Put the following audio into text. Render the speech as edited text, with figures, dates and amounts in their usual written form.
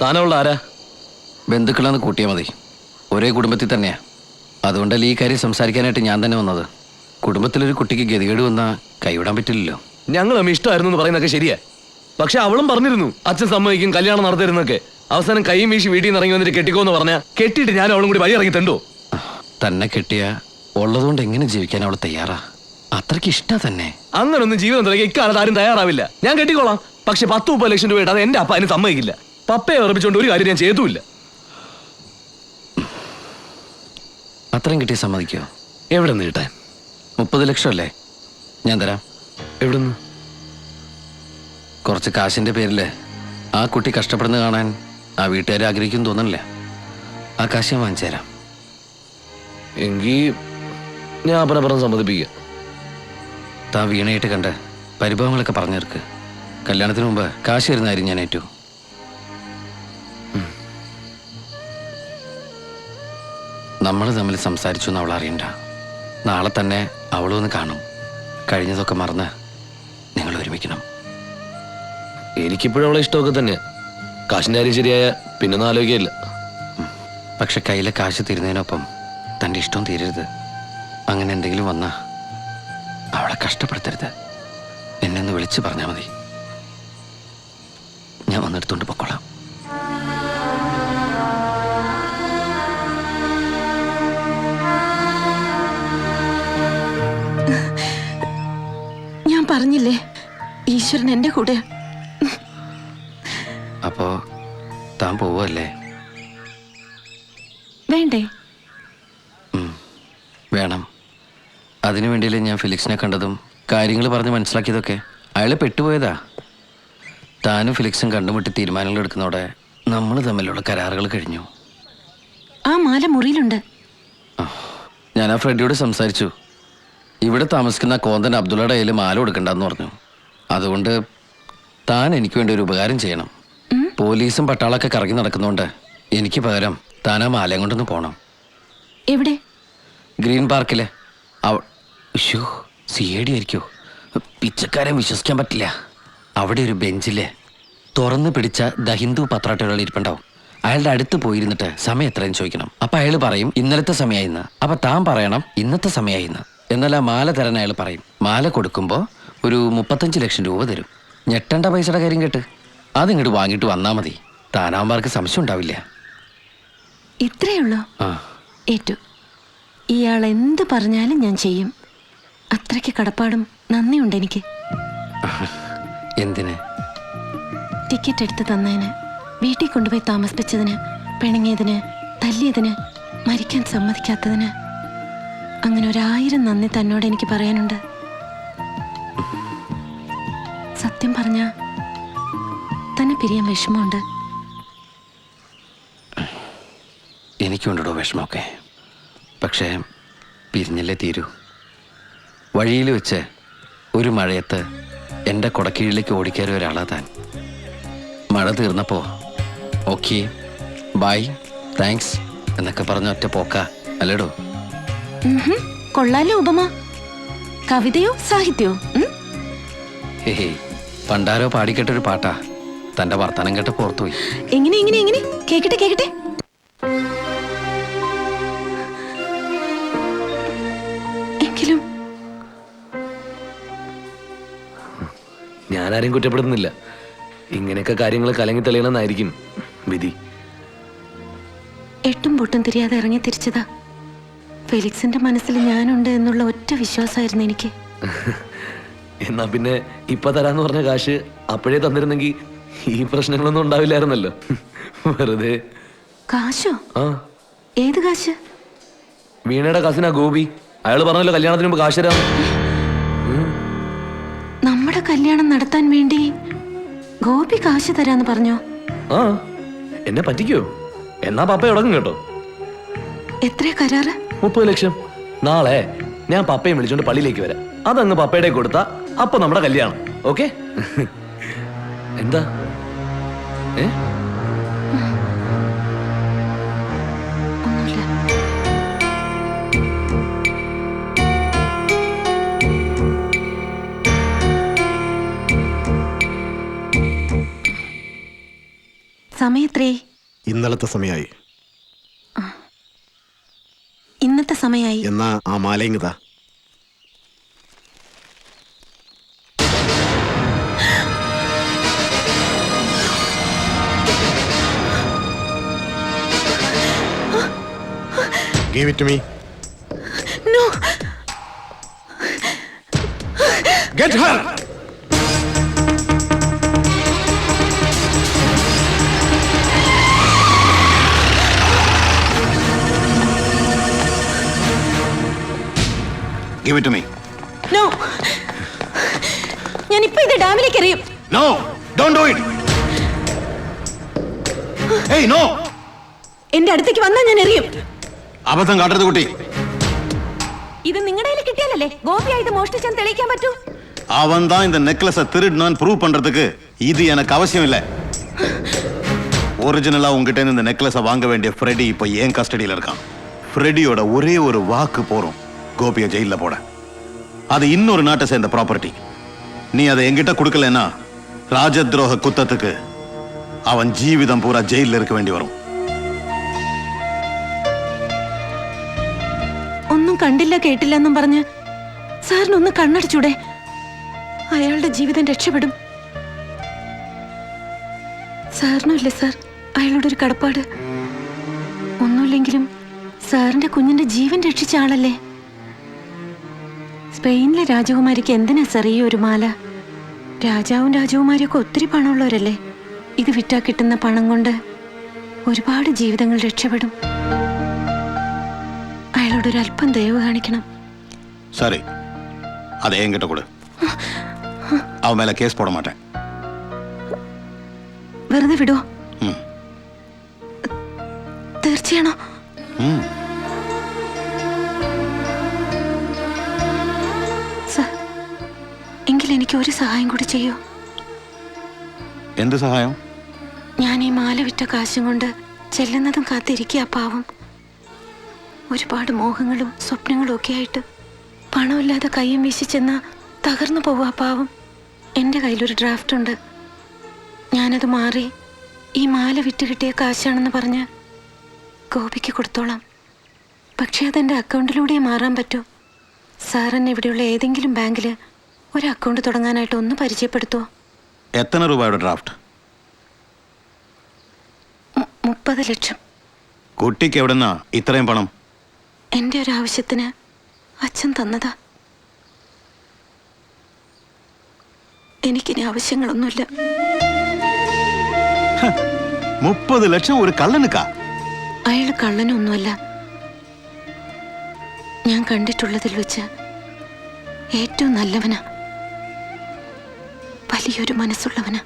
താനുള്ള ആരാ? ബന്ധുക്കളെന്ന് കൂട്ടിയാൽ മതി. ഒരേ കുടുംബത്തിൽ തന്നെയാ. അതുകൊണ്ടല്ലേ ഈ കാര്യം സംസാരിക്കാനായിട്ട് ഞാൻ തന്നെ വന്നത്. കുടുംബത്തിലൊരു കുട്ടിക്ക് ഗതികേട് വന്നാൽ കൈവിടാൻ പറ്റില്ലല്ലോ. ഞങ്ങൾ അമ്മ ഇഷ്ടമായിരുന്നു എന്ന് പറയുന്നതൊക്കെ ശരിയാ. പക്ഷെ അവളും പറഞ്ഞിരുന്നു അച്ഛൻ സമ്മതിക്കും, കല്യാണം നടത്തരുന്നൊക്കെ. അവസാനം കൈയും വീശി വീട്ടിൽ നിന്ന് ഇറങ്ങി വന്നിട്ട് കെട്ടിക്കോന്ന് പറഞ്ഞാൽ കെട്ടിയിട്ട് ഞാൻ അവളും കൂടി വഴി ഇറങ്ങി തണ്ടോ? തന്നെ കെട്ടിയ ഉള്ളതുകൊണ്ട് എങ്ങനെ ജീവിക്കാൻ അവൾ തയ്യാറാ? അത്രയ്ക്ക് ഇഷ്ടം തന്നെ. അങ്ങനൊന്നും ജീവിതം തുടങ്ങി ഇക്കാലത്ത് ആരും തയ്യാറാവില്ല. ഞാൻ കെട്ടിക്കോളാം, പക്ഷെ 10-30 ലക്ഷം രൂപ അത് എന്റെ അപ്പ അതിന് സമ്മതിക്കില്ല. പപ്പയെ ഉറപ്പിച്ചുകൊണ്ട് ഒരു കാര്യം ഞാൻ ചെയ്തുമില്ല. അത്രയും കിട്ടിയ സമ്മതിക്കോ? എവിടെ നിന്ന് കിട്ടാൻ? 30 ലക്ഷം അല്ലേ? ഞാൻ തരാം. എവിടുന്ന്? കുറച്ച് കാശിൻ്റെ പേരിൽ ആ കുട്ടി കഷ്ടപ്പെടുന്ന കാണാൻ ആ വീട്ടുകാർ ആഗ്രഹിക്കും തോന്നണില്ല. ആ കാശ് ഞാൻ വാങ്ങിച്ചു തരാം. എങ്കിൽ ഞാൻ അപ്പനെ പറഞ്ഞ് സമ്മതിപ്പിക്കുക. താൻ വീണയായിട്ട് കണ്ട് പരിഭവങ്ങളൊക്കെ പറഞ്ഞു തീർക്ക്. കല്യാണത്തിന് മുമ്പ് കാശ് തരുന്ന കാര്യം ഞാൻ ഏറ്റു. നമ്മൾ തമ്മിൽ സംസാരിച്ചു എന്ന് അവൾ അറിയണ്ട. നാളെ തന്നെ അവളൊന്ന് കാണും. കഴിഞ്ഞതൊക്കെ മറന്ന് നിങ്ങൾ ഒരുമിക്കണം. എനിക്കിപ്പോഴും അവളെ ഇഷ്ടമൊക്കെ തന്നെയാ. കാശിൻ്റെ കാര്യം ശരിയായ പിന്നൊന്നും ആലോചിക്കില്ല. പക്ഷെ കയ്യിലെ കാശ് തീരുന്നതിനൊപ്പം തൻ്റെ ഇഷ്ടം തീരരുത്. അങ്ങനെ എന്തെങ്കിലും വന്നാൽ അവളെ കഷ്ടപ്പെടുത്തരുത്. എന്നെ ഒന്ന് വിളിച്ച് പറഞ്ഞാൽ മതി. ഞാൻ വന്നെടുത്തോണ്ട് പൊക്കോളാം. ഞാൻ പറഞ്ഞില്ലേ ഈശ്വരൻ എൻ്റെ കൂടെ. അപ്പോ താൻ പോവല്ലേ? വേണ്ടേ? വേണം. അതിനു വേണ്ടിയല്ലേ ഞാൻ ഫിലിക്സിനെ കണ്ടതും കാര്യങ്ങൾ പറഞ്ഞ് മനസ്സിലാക്കിയതൊക്കെ. അയാൾ പെട്ടുപോയതാ. താനും ഫിലിക്സും കണ്ടുമുട്ടി തീരുമാനങ്ങൾ എടുക്കുന്നതോടെ നമ്മൾ തമ്മിലുള്ള കരാറുകൾ കഴിഞ്ഞു. ആ മാല മുറിയിലുണ്ട്. ഞാൻ ആ ഫ്രെഡിയോട് സംസാരിച്ചു. ഇവിടെ താമസിക്കുന്ന കോന്തൻ അബ്ദുള്ളയുടെ കയ്യിൽ മാല കൊടുക്കണ്ടെന്ന് പറഞ്ഞു. അതുകൊണ്ട് താൻ എനിക്ക് വേണ്ടി ഒരു ഉപകാരം ചെയ്യണം. പോലീസും പട്ടാളൊക്കെ കറങ്ങി നടക്കുന്നതുകൊണ്ട് എനിക്ക് പകരം താൻ ആ മാലയും കൊണ്ടൊന്ന് പോകണം. എവിടെ? ഗ്രീൻ പാർക്കിലെ. അയ്യോ, CID ആയിരിക്കോ? പിച്ചക്കാരെ വിശ്വസിക്കാൻ പറ്റില്ല. അവിടെ ഒരു ബെഞ്ചില് തുറന്നു പിടിച്ച ദ ഹിന്ദു പത്രാട്ടൊരാൾ ഇരിപ്പുണ്ടാവും. അയാളുടെ അടുത്ത് പോയിരുന്നിട്ട് സമയം എത്രയെന്ന് ചോദിക്കണം. അപ്പൊ അയാൾ പറയും ഇന്നലത്തെ സമയമായിന്ന്. അപ്പൊ താൻ പറയണം ഇന്നത്തെ സമയമായിന്ന്. എന്നാൽ ആ മാല തരാൻ അയാൾ പറയും. മാല കൊടുക്കുമ്പോൾ ഒരു 35 ലക്ഷം രൂപ തരും. ഞെട്ടേണ്ട പൈസയുടെ കാര്യം കേട്ട് അതിങ്ങോട്ട് വാങ്ങിയിട്ട് വന്നാൽ മതി. താനാമാർക്ക് സംശയം ഉണ്ടാവില്ല. ഇത്രയുള്ളൂ? ഏറ്റു. ഇയാൾ എന്ത് പറഞ്ഞാലും ഞാൻ ചെയ്യും. അത്രയ്ക്ക് കടപ്പാടും നന്ദിയുണ്ട് എനിക്ക്. എന്തിന്? ടിക്കറ്റ് എടുത്ത് തന്നതിന്, വീട്ടിൽ കൊണ്ടുപോയി താമസിപ്പിച്ചതിന്, പിണങ്ങിയതിന്, തല്ലിയതിന്, മരിക്കാൻ സമ്മതിക്കാത്തതിന്, അങ്ങനെ 1000 നന്ദി തന്നോട് എനിക്ക് പറയാനുണ്ട്. സത്യം പറഞ്ഞ തന്നെ പിരിയാൻ വിഷമമുണ്ട്. എനിക്കുണ്ടോ വിഷമമൊക്കെ. പക്ഷേ പിരിഞ്ഞല്ലേ തീരൂ. വഴിയിൽ വെച്ച് ഒരു മഴയത്ത് എൻ്റെ കുടക്കീഴിലേക്ക് ഓടിക്കയറിയ ഒരാളാ താൻ. മഴ തീർന്നപ്പോൾ ഓക്കെ ബൈ താങ്ക്സ് എന്നൊക്കെ പറഞ്ഞ ഒറ്റ പോക്ക അല്ലേടോ? കൊള്ളാലോ ഉപമ. കവിതയോ സാഹിത്യോ? ഹേ, പണ്ടാരോ പാടിക്കേട്ടൊരു പാട്ടാ. തൻ്റെ വർത്തമാനം കേട്ട് പുറത്തുപോയി. എങ്ങനെ എങ്ങനെ എങ്ങനെ? കേക്കട്ടെ കേക്കട്ടെ. എങ്കിലും ഞാനാരെയും കുറ്റപ്പെടുത്തുന്നില്ല. ഇങ്ങനെയൊക്കെ കാര്യങ്ങൾ കലങ്ങി തെളിയണമെന്നായിരിക്കും വിധി. എട്ടും പൊട്ടും തിരിയാതെ ഇറങ്ങി തിരിച്ചതാ. ഫെലിക്സിന്റെ മനസ്സിൽ ഞാനുണ്ട് എന്നുള്ള ഒറ്റ വിശ്വാസമായിരുന്നു എനിക്ക്. എന്നാ പിന്നെ ഇപ്പൊ തരാന്ന് പറഞ്ഞ കാശ് അപ്പോഴേ തന്നിരുന്നെങ്കിൽ ഈ പ്രശ്നങ്ങളൊന്നും ഉണ്ടാവില്ലായിരുന്നല്ലോ. വെറുതെ. കാശോ? ആ, ഏത് കാശ്? വീണയുടെ കസിനാ ഗോപി. അയാൾ പറഞ്ഞല്ലോ കല്യാണത്തിന് മുമ്പ് കാശ് തരാം. നമ്മുടെ കല്യാണം നടത്താൻ വേണ്ടി ഗോപി കാശ് തരാന്ന് പറഞ്ഞോ? ആ, എന്നെ പറ്റിക്കോ? എന്നാ പപ്പ ഉടങ്ങും കേട്ടോ. എത്രയാ കരാറ്? 30 ലക്ഷം. നാളെ ഞാൻ പപ്പയെ വിളിച്ചോണ്ട് പള്ളിയിലേക്ക് വരാം. അതങ്ങ് പപ്പയുടെ കൊടുത്താ അപ്പൊ നമ്മുടെ കല്യാണം. ഓക്കെ? എന്താ? ഒന്നുമില്ല. സമയത്രേ? ഇന്നലത്തെ സമയമായി. ഇന്നത്തെ സമയമായി. എന്നാ ആ മാലയിങ്ങതാ. Give it to me. No. Get her. Give it to me. No. ഞാൻ ഇപ്പൊ ഇത് ഡാമിലേക്ക് എറിയും. No, don't do it. Hey, no. എന്റെ അടുത്തേക്ക് വന്നാൽ ഞാൻ എറിയും. അബദ്ധം കാട്ടരുത് കുട്ടി. ഇത് നിങ്ങളുടെ കയ്യിൽ കിട്ടിയാലല്ലേ ഗോപിയായിട്ട് മോഷ്ടിച്ചാൻ തെളിയിക്കാൻ പറ്റൂ. அவன் தான் இந்த நெக்லஸை திருடினான்னு ப்ரூவ் பண்றதுக்கு இது எனக்கு அவசியம் இல்லை. ஒரிஜினலா உங்ககிட்ட இந்த நெக்லஸை வாங்க வேண்டிய ஃப்ரெடி இப்போ ஏன் கஸ்டடியில் இருக்கான். ஃப்ரெடியோட ஒரே ஒரு வாக்கு போறோம் கோபியை ஜெயில போட. அது இன்னொரு நாட்டை சேர்ந்த ப்ராப்பர்ட்டி. நீ அதை என்கிட்ட கொடுக்கலன்னா ராஜத்ரோக குத்தத்துக்கு அவன் ஜீவிதம் பூரா ஜெயில இருக்க வேண்டி வரும். ഒന്നും കണ്ടില്ല കേട്ടില്ല എന്നും പറഞ്ഞ് സാറിനൊന്ന് കണ്ണടച്ചൂടെ? അയാളുടെ ജീവിതം രക്ഷപ്പെടും. സാറിനുമില്ലേ സാർ അയാളോടൊരു കടപ്പാട്? ഒന്നുമില്ലെങ്കിലും സാറിന്റെ കുഞ്ഞിന്റെ ജീവൻ രക്ഷിച്ച ആളല്ലേ. സ്പെയിനിലെ രാജകുമാരിക്ക് എന്തിനാ സാർ ഈ ഒരു മാല? രാജാവും രാജകുമാരിയൊക്കെ ഒത്തിരി പണമുള്ളവരല്ലേ. ഇത് വിറ്റാ കിട്ടുന്ന പണം കൊണ്ട് ഒരുപാട് ജീവിതങ്ങൾ രക്ഷപ്പെടും. അയാളോടൊരു അല്പം ദയവ് കാണിക്കണം. சரி, அதை என்கிட்ட கொடு. அவன் மேல கேஸ் போட மாட்டேன். വെറുതെ വിടോ? തീർച്ചയാണോ? സർ, എങ്കിൽ എനിക്ക് ഒരു സഹായം കൂടി ചെയ്യൂ. എന്ത് സഹായം? ഞാൻ ഈ മാല വിറ്റ കാശും കൊണ്ട് ചെല്ലുന്നതും കാത്തിരിക്കുക പാവം. ഒരുപാട് മോഹങ്ങളും സ്വപ്നങ്ങളും ഒക്കെ ആയിട്ട് പണമില്ലാതെ കയ്യും വീശി ചെന്നാ തകർന്നു പോവുക പാവം. എൻ്റെ കയ്യിലൊരു ഡ്രാഫ്റ്റ് ഉണ്ട്. ഞാനത് മാറി ഈ മാല വിറ്റ് കിട്ടിയ കാശാണെന്ന് പറഞ്ഞ് ഗോപിക്ക് കൊടുത്തോളാം. പക്ഷെ അതെൻ്റെ അക്കൗണ്ടിലൂടെ മാറാൻ പറ്റൂ. സാർ എന്നെ ഇവിടെയുള്ള ഏതെങ്കിലും ബാങ്കിൽ ഒരു അക്കൗണ്ട് തുടങ്ങാനായിട്ട് ഒന്ന് പരിചയപ്പെടുത്തുമോ? എത്ര രൂപയുടെ ഡ്രാഫ്റ്റ്? 30 ലക്ഷം. കുട്ടിക്ക് എവിടെന്നാ ഇത്രയും പണം? എൻ്റെ ഒരു ആവശ്യത്തിന് അച്ഛൻ തന്നതാ. എനിക്കിനി ആവശ്യങ്ങളൊന്നുമില്ല. 30 ലക്ഷം ഒരു കള്ളനുക്കാ? അയാൾ കള്ളനൊന്നുമല്ല. ഞാൻ കണ്ടിട്ടുള്ളതിൽ വെച്ച് ഏറ്റവും നല്ലവനാ, വലിയൊരു മനസ്സുള്ളവനാ.